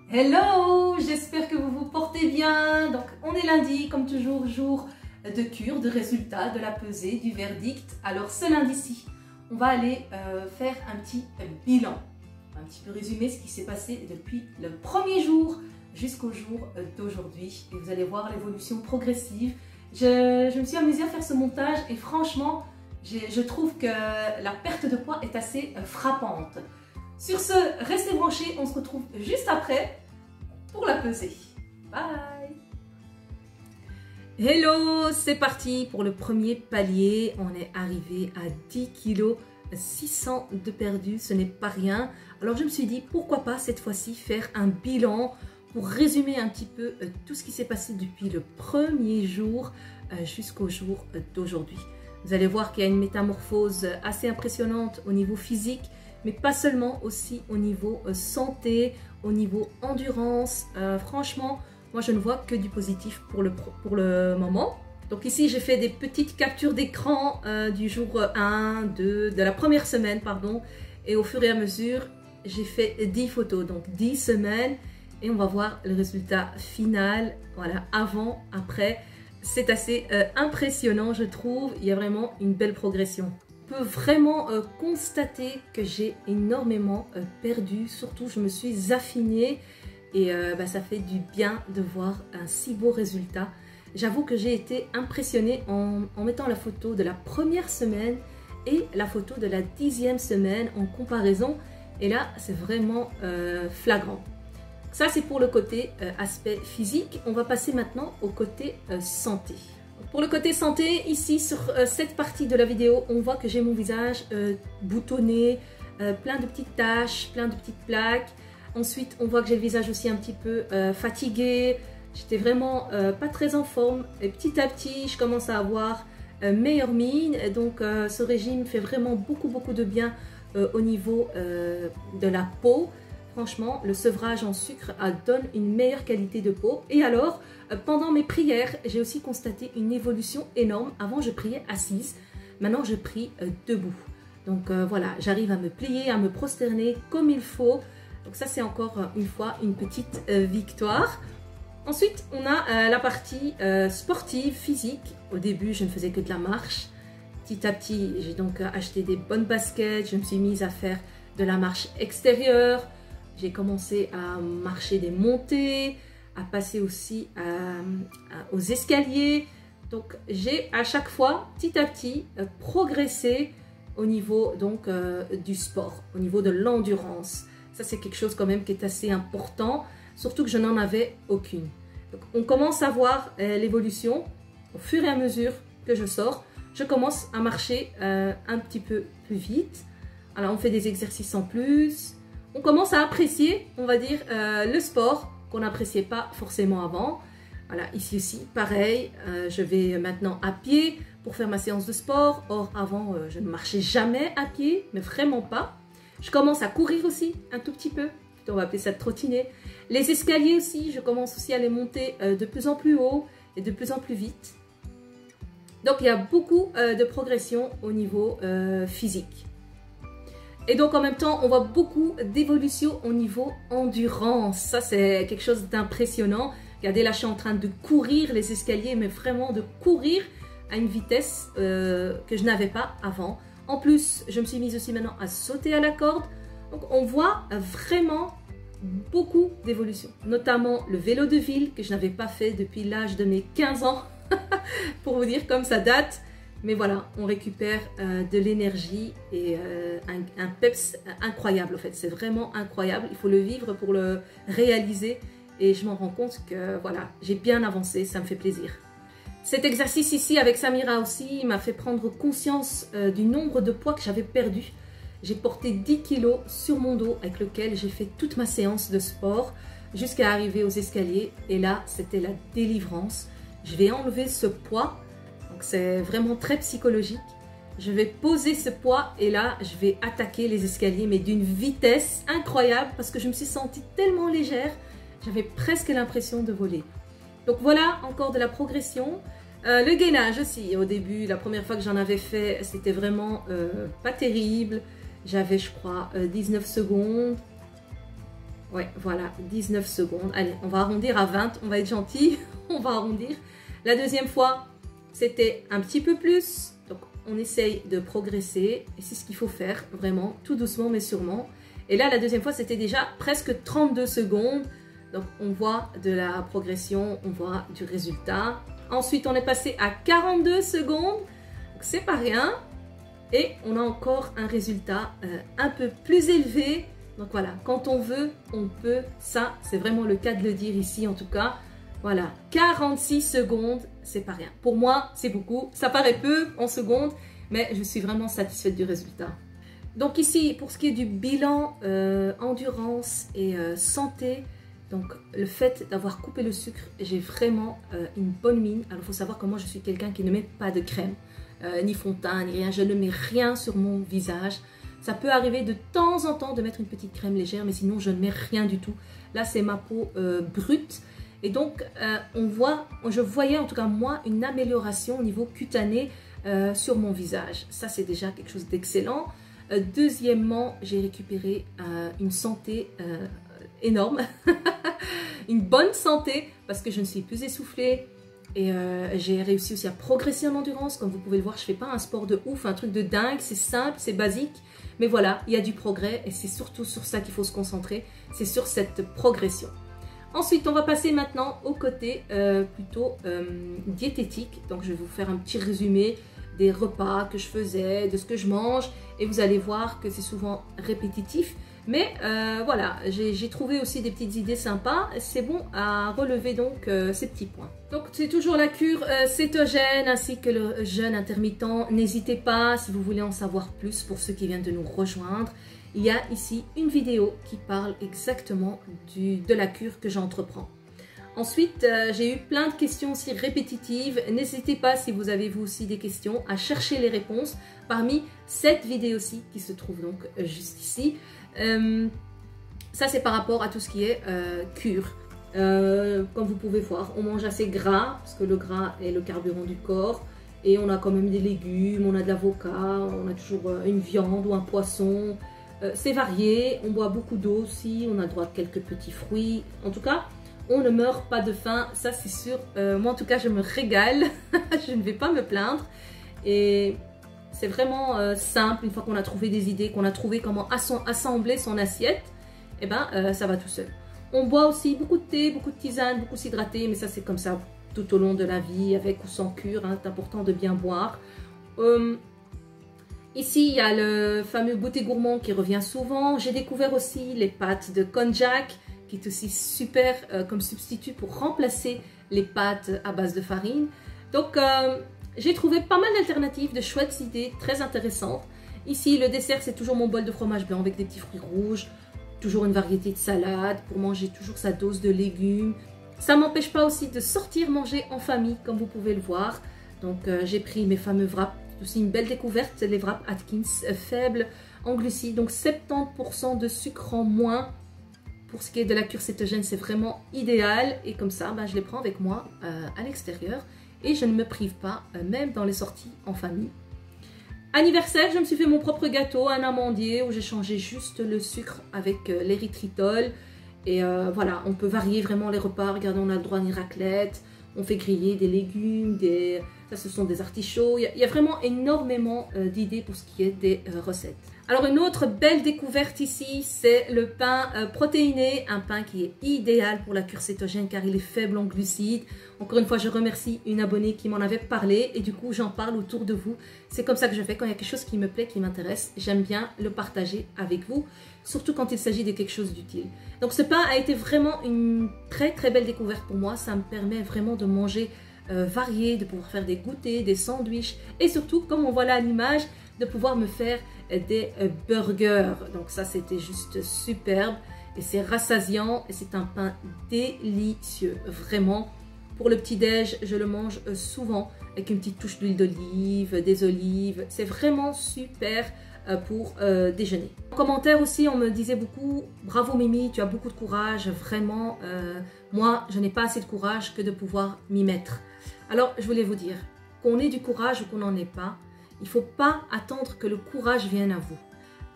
Hello, j'espère que vous vous portez bien. Donc on est lundi, comme toujours, jour de cure, de résultats, de la pesée, du verdict. Alors ce lundi-ci, on va aller faire un petit bilan, un petit peu résumer ce qui s'est passé depuis le premier jour jusqu'au jour d'aujourd'hui. Et vous allez voir l'évolution progressive. Je me suis amusée à faire ce montage et franchement, je trouve que la perte de poids est assez frappante. Sur ce, restez branchés, on se retrouve juste après pour la pesée. Bye! Hello, c'est parti pour le premier palier. On est arrivé à 10 kg 600 de perdu, ce n'est pas rien. Alors je me suis dit, pourquoi pas cette fois-ci faire un bilan pour résumer un petit peu tout ce qui s'est passé depuis le premier jour jusqu'au jour d'aujourd'hui. Vous allez voir qu'il y a une métamorphose assez impressionnante au niveau physique, mais pas seulement, aussi au niveau santé, au niveau endurance. Franchement, moi je ne vois que du positif pour le moment. Donc ici j'ai fait des petites captures d'écran du jour 1, 2, de la première semaine, pardon. Et au fur et à mesure, j'ai fait 10 photos, donc 10 semaines. Et on va voir le résultat final, voilà, avant, après. C'est assez impressionnant, je trouve. Il y a vraiment une belle progression. On peut vraiment constater que j'ai énormément perdu. Surtout, je me suis affinée et ça fait du bien de voir un si beau résultat. J'avoue que j'ai été impressionnée en mettant la photo de la première semaine et la photo de la 10e semaine en comparaison. Et là, c'est vraiment flagrant. Ça, c'est pour le côté aspect physique. On va passer maintenant au côté santé. Pour le côté santé, ici, sur cette partie de la vidéo, on voit que j'ai mon visage boutonné, plein de petites taches, plein de petites plaques. Ensuite, on voit que j'ai le visage aussi un petit peu fatigué. J'étais vraiment pas très en forme. Et petit à petit, je commence à avoir meilleure mine. Et donc, ce régime fait vraiment beaucoup de bien au niveau de la peau. Franchement, le sevrage en sucre donne une meilleure qualité de peau. Et alors, pendant mes prières, j'ai aussi constaté une évolution énorme. Avant, je priais assise. Maintenant, je prie debout. Donc voilà, j'arrive à me plier, à me prosterner comme il faut. Donc ça, c'est encore une fois une petite victoire. Ensuite, on a la partie sportive, physique. Au début, je ne faisais que de la marche. Petit à petit, j'ai donc acheté des bonnes baskets. Je me suis mise à faire de la marche extérieure. J'ai commencé à marcher des montées, à passer aussi aux escaliers. Donc, j'ai à chaque fois, petit à petit, progressé au niveau donc, du sport, au niveau de l'endurance. Ça, c'est quelque chose quand même qui est assez important, surtout que je n'en avais aucune. Donc, on commence à voir l'évolution au fur et à mesure que je sors. Je commence à marcher un petit peu plus vite. Alors, on fait des exercices en plus. On commence à apprécier, on va dire, le sport qu'on n'appréciait pas forcément avant. Voilà, ici aussi, pareil, je vais maintenant à pied pour faire ma séance de sport. Or, avant, je ne marchais jamais à pied, mais vraiment pas. Je commence à courir aussi, un tout petit peu. On va appeler ça de trottiner. Les escaliers aussi, je commence aussi à les monter de plus en plus haut et de plus en plus vite. Donc, il y a beaucoup de progression au niveau physique. Et donc en même temps, on voit beaucoup d'évolution au niveau endurance. Ça, c'est quelque chose d'impressionnant. Regardez, là, je suis en train de courir les escaliers, mais vraiment de courir à une vitesse que je n'avais pas avant. En plus, je me suis mise aussi maintenant à sauter à la corde. Donc on voit vraiment beaucoup d'évolution. Notamment le vélo de ville que je n'avais pas fait depuis l'âge de mes 15 ans. Pour vous dire comme ça date. Mais voilà, on récupère de l'énergie et un peps incroyable en fait. C'est vraiment incroyable. Il faut le vivre pour le réaliser. Et je m'en rends compte que voilà, j'ai bien avancé, ça me fait plaisir. Cet exercice ici avec Samira aussi m'a fait prendre conscience du nombre de poids que j'avais perdu. J'ai porté 10 kilos sur mon dos avec lequel j'ai fait toute ma séance de sport jusqu'à arriver aux escaliers. Et là, c'était la délivrance. Je vais enlever ce poids. Donc c'est vraiment très psychologique. Je vais poser ce poids et là, je vais attaquer les escaliers, mais d'une vitesse incroyable parce que je me suis sentie tellement légère. J'avais presque l'impression de voler. Donc voilà, encore de la progression. Le gainage aussi, au début, la première fois que j'en avais fait, c'était vraiment pas terrible. J'avais, je crois, 19 secondes. Ouais, voilà, 19 secondes. Allez, on va arrondir à 20, on va être gentil, on va arrondir. La deuxième fois, c'était un petit peu plus. Donc, on essaye de progresser. Et c'est ce qu'il faut faire, vraiment, tout doucement mais sûrement. Et là, la deuxième fois, c'était déjà presque 32 secondes. Donc, on voit de la progression, on voit du résultat. Ensuite, on est passé à 42 secondes. Donc, c'est pas rien. Et on a encore un résultat un peu plus élevé. Donc voilà, quand on veut, on peut. Ça, c'est vraiment le cas de le dire ici en tout cas. Voilà, 46 secondes, c'est pas rien. Pour moi, c'est beaucoup. Ça paraît peu en secondes, mais je suis vraiment satisfaite du résultat. Donc ici, pour ce qui est du bilan endurance et santé, donc le fait d'avoir coupé le sucre, j'ai vraiment une bonne mine. Alors il faut savoir que moi, je suis quelqu'un qui ne met pas de crème, ni fond de teint, ni rien. Je ne mets rien sur mon visage. Ça peut arriver de temps en temps de mettre une petite crème légère, mais sinon je ne mets rien du tout. Là, c'est ma peau brute. Et donc, je voyais en tout cas moi une amélioration au niveau cutané sur mon visage. Ça, c'est déjà quelque chose d'excellent. Deuxièmement, j'ai récupéré une santé énorme. Une bonne santé parce que je ne suis plus essoufflée. Et j'ai réussi aussi à progresser en endurance. Comme vous pouvez le voir, je ne fais pas un sport de ouf, un truc de dingue. C'est simple, c'est basique. Mais voilà, il y a du progrès et c'est surtout sur ça qu'il faut se concentrer. C'est sur cette progression. Ensuite, on va passer maintenant au côté plutôt diététique. Donc, je vais vous faire un petit résumé des repas que je faisais, de ce que je mange. Et vous allez voir que c'est souvent répétitif. Mais voilà, j'ai trouvé aussi des petites idées sympas. C'est bon à relever donc ces petits points. Donc c'est toujours la cure cétogène ainsi que le jeûne intermittent. N'hésitez pas si vous voulez en savoir plus pour ceux qui viennent de nous rejoindre. Il y a ici une vidéo qui parle exactement de la cure que j'entreprends. Ensuite, j'ai eu plein de questions aussi répétitives. N'hésitez pas si vous avez vous aussi des questions à chercher les réponses parmi cette vidéo-ci qui se trouve donc juste ici. Ça c'est par rapport à tout ce qui est cure. Comme vous pouvez voir, on mange assez gras parce que le gras est le carburant du corps et on a quand même des légumes, on a de l'avocat, on a toujours une viande ou un poisson. C'est varié, on boit beaucoup d'eau aussi, on a droit à quelques petits fruits. En tout cas, on ne meurt pas de faim, ça c'est sûr. Moi en tout cas, je me régale, je ne vais pas me plaindre. Et c'est vraiment simple, une fois qu'on a trouvé des idées, qu'on a trouvé comment assembler son assiette, et ben ça va tout seul. On boit aussi beaucoup de thé, beaucoup de tisane, beaucoup s'hydrater, mais ça c'est comme ça tout au long de la vie, avec ou sans cure, hein, c'est important de bien boire. Ici, il y a le fameux goûter gourmand qui revient souvent. J'ai découvert aussi les pâtes de konjac, qui est aussi super comme substitut pour remplacer les pâtes à base de farine. Donc, j'ai trouvé pas mal d'alternatives, de chouettes idées très intéressantes. Ici, le dessert, c'est toujours mon bol de fromage blanc avec des petits fruits rouges. Toujours une variété de salades pour manger toujours sa dose de légumes. Ça ne m'empêche pas aussi de sortir manger en famille, comme vous pouvez le voir. Donc, j'ai pris mes fameux wraps. C'est aussi une belle découverte, les wraps Atkins faibles en glucides. Donc, 70% de sucre en moins. Pour ce qui est de la cure cétogène, c'est vraiment idéal. Et comme ça, je les prends avec moi à l'extérieur. Et je ne me prive pas, même dans les sorties en famille. Anniversaire, je me suis fait mon propre gâteau, un amandier, où j'ai changé juste le sucre avec l'érythritol. Et voilà, on peut varier vraiment les repas. Regardez, on a le droit à une raclette. On fait griller des légumes, ça ce sont des artichauts. Il y a vraiment énormément d'idées pour ce qui est des recettes. Alors une autre belle découverte ici, c'est le pain protéiné, un pain qui est idéal pour la cure cétogène car il est faible en glucides. Encore une fois, je remercie une abonnée qui m'en avait parlé et du coup j'en parle autour de vous. C'est comme ça que je fais quand il y a quelque chose qui me plaît, qui m'intéresse. J'aime bien le partager avec vous, surtout quand il s'agit de quelque chose d'utile. Donc ce pain a été vraiment une très très belle découverte pour moi. Ça me permet vraiment de manger varié, de pouvoir faire des goûters, des sandwichs et surtout, comme on voit là à l'image, de pouvoir me faire des burgers. Donc ça c'était juste superbe et c'est rassasiant et c'est un pain délicieux, vraiment. Pour le petit-déj, je le mange souvent avec une petite touche d'huile d'olive, des olives. C'est vraiment super pour déjeuner. En commentaire aussi, on me disait beaucoup « Bravo Mimi, tu as beaucoup de courage, vraiment. Moi, je n'ai pas assez de courage que de pouvoir m'y mettre. » Alors, je voulais vous dire, qu'on ait du courage ou qu'on n'en ait pas, il ne faut pas attendre que le courage vienne à vous.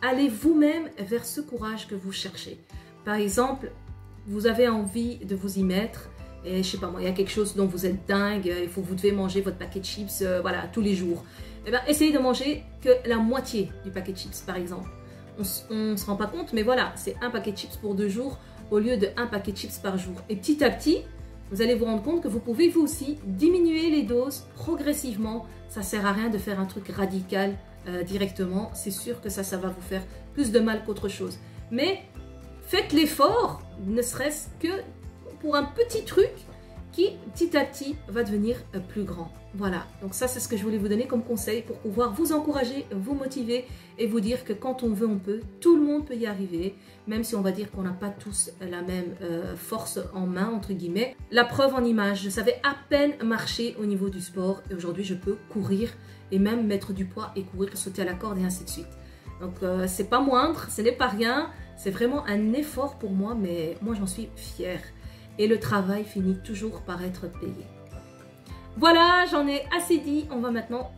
Allez vous-même vers ce courage que vous cherchez. par exemple, vous avez envie de vous y mettre et je sais pas moi, il y a quelque chose dont vous êtes dingue, vous devez manger votre paquet de chips voilà, tous les jours. Eh bien, essayez de manger que la moitié du paquet de chips par exemple. On ne se rend pas compte, mais voilà, c'est un paquet de chips pour 2 jours au lieu de un paquet de chips par jour. Et petit à petit, vous allez vous rendre compte que vous pouvez vous aussi diminuer les doses progressivement. Ça ne sert à rien de faire un truc radical directement. C'est sûr que ça va vous faire plus de mal qu'autre chose. Mais faites l'effort, ne serait-ce que pour un petit truc qui petit à petit va devenir plus grand. Voilà, donc ça c'est ce que je voulais vous donner comme conseil pour pouvoir vous encourager, vous motiver et vous dire que quand on veut, on peut. Tout le monde peut y arriver, même si on va dire qu'on n'a pas tous la même force en main, entre guillemets. La preuve en image, je savais à peine marcher au niveau du sport et aujourd'hui je peux courir et même mettre du poids et courir, sauter à la corde et ainsi de suite. Donc c'est pas moindre, ce n'est pas rien, c'est vraiment un effort pour moi, mais moi j'en suis fière. Et le travail finit toujours par être payé. Voilà, j'en ai assez dit. On va maintenant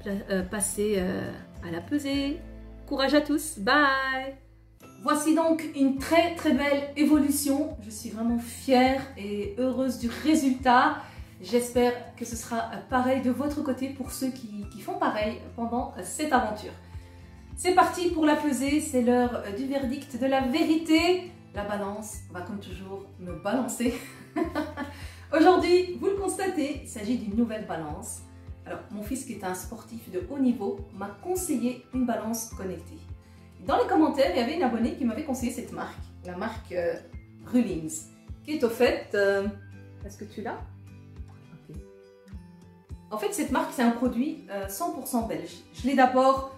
passer à la pesée. Courage à tous. Bye. Voici donc une très très belle évolution. Je suis vraiment fière et heureuse du résultat. J'espère que ce sera pareil de votre côté pour ceux qui font pareil pendant cette aventure. C'est parti pour la pesée. C'est l'heure du verdict de la vérité. La balance va comme toujours me balancer. Aujourd'hui, vous le constatez, il s'agit d'une nouvelle balance. Alors, mon fils qui est un sportif de haut niveau m'a conseillé une balance connectée. Dans les commentaires, il y avait une abonnée qui m'avait conseillé cette marque, la marque Ruhlings, qui est au fait... Est-ce que tu l'as? Okay. En fait, cette marque, c'est un produit 100% belge. Je l'ai d'abord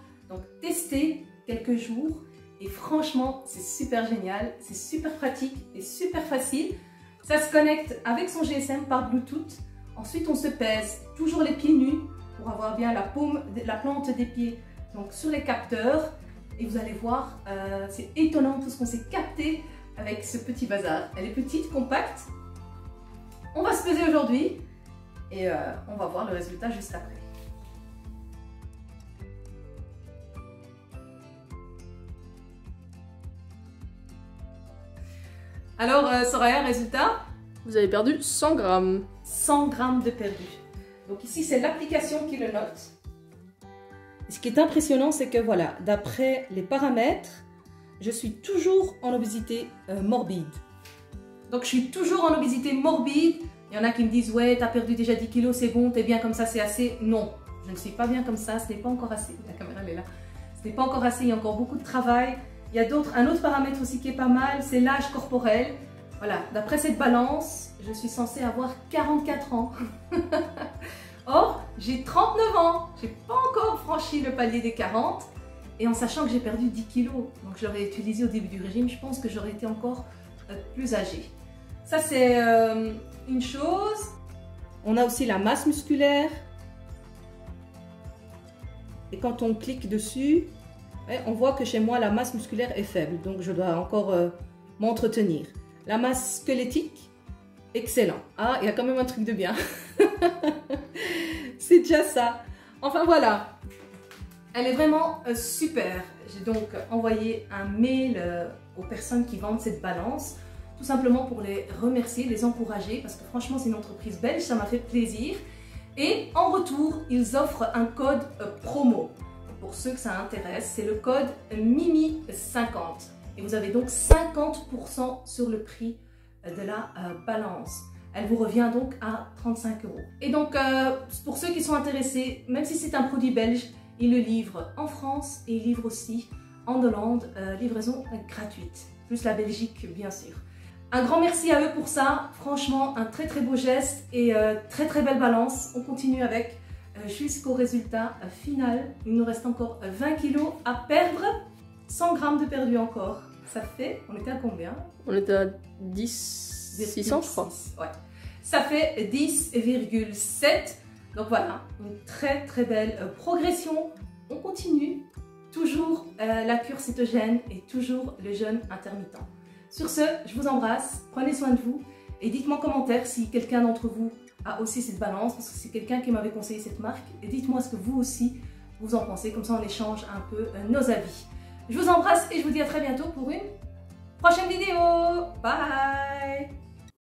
testé quelques jours. Et franchement, c'est super génial, c'est super pratique et super facile. Ça se connecte avec son GSM par Bluetooth. Ensuite, on se pèse toujours les pieds nus pour avoir bien la paume, la plante des pieds donc sur les capteurs. Et vous allez voir, c'est étonnant tout ce qu'on s'est capté avec ce petit bazar. Elle est petite, compacte. On va se peser aujourd'hui et on va voir le résultat juste après. Alors, Soraya, résultat? Vous avez perdu 100 grammes. 100 grammes de perdu. Donc ici, c'est l'application qui le note. Ce qui est impressionnant, c'est que voilà, d'après les paramètres, je suis toujours en obésité morbide. Donc je suis toujours en obésité morbide. Il y en a qui me disent, ouais, t'as perdu déjà 10 kilos, c'est bon, t'es bien comme ça, c'est assez. Non, je ne suis pas bien comme ça, ce n'est pas encore assez. La caméra, elle est là. Ce n'est pas encore assez, il y a encore beaucoup de travail. Il y a un autre paramètre aussi qui est pas mal, c'est l'âge corporel. Voilà, d'après cette balance, je suis censée avoir 44 ans. Or, j'ai 39 ans. Je n'ai pas encore franchi le palier des 40. Et en sachant que j'ai perdu 10 kilos, donc je l'aurais utilisé au début du régime, je pense que j'aurais été encore plus âgée. Ça, c'est une chose. On a aussi la masse musculaire. Et quand on clique dessus, on voit que chez moi, la masse musculaire est faible. Donc, je dois encore m'entretenir. La masse squelettique, excellent. Ah, il y a quand même un truc de bien. C'est déjà ça. Enfin, voilà. Elle est vraiment super. J'ai donc envoyé un mail aux personnes qui vendent cette balance. Tout simplement pour les remercier, les encourager. Parce que franchement, c'est une entreprise belge. Ça m'a fait plaisir. Et en retour, ils offrent un code promo. Pour ceux que ça intéresse, c'est le code MIMI50. Et vous avez donc 50% sur le prix de la balance. Elle vous revient donc à 35 €. Et donc, pour ceux qui sont intéressés, même si c'est un produit belge, ils le livrent en France et ils livrent aussi en Hollande, livraison gratuite. Plus la Belgique, bien sûr. Un grand merci à eux pour ça. Franchement, un très très beau geste et très très belle balance. On continue avec jusqu'au résultat final. Il nous reste encore 20 kilos à perdre. 100 grammes de perdu encore. Ça fait, on était à combien? On était à 600 je crois. Ouais. Ça fait 10,7. Donc voilà, une très très belle progression. On continue. Toujours la cure cétogène et toujours le jeûne intermittent. Sur ce, je vous embrasse. Prenez soin de vous. Et dites-moi en commentaire si quelqu'un d'entre vous a aussi cette balance. Parce que c'est quelqu'un qui m'avait conseillé cette marque. Et dites-moi ce que vous aussi vous en pensez. Comme ça, on échange un peu nos avis. Je vous embrasse et je vous dis à très bientôt pour une prochaine vidéo. Bye.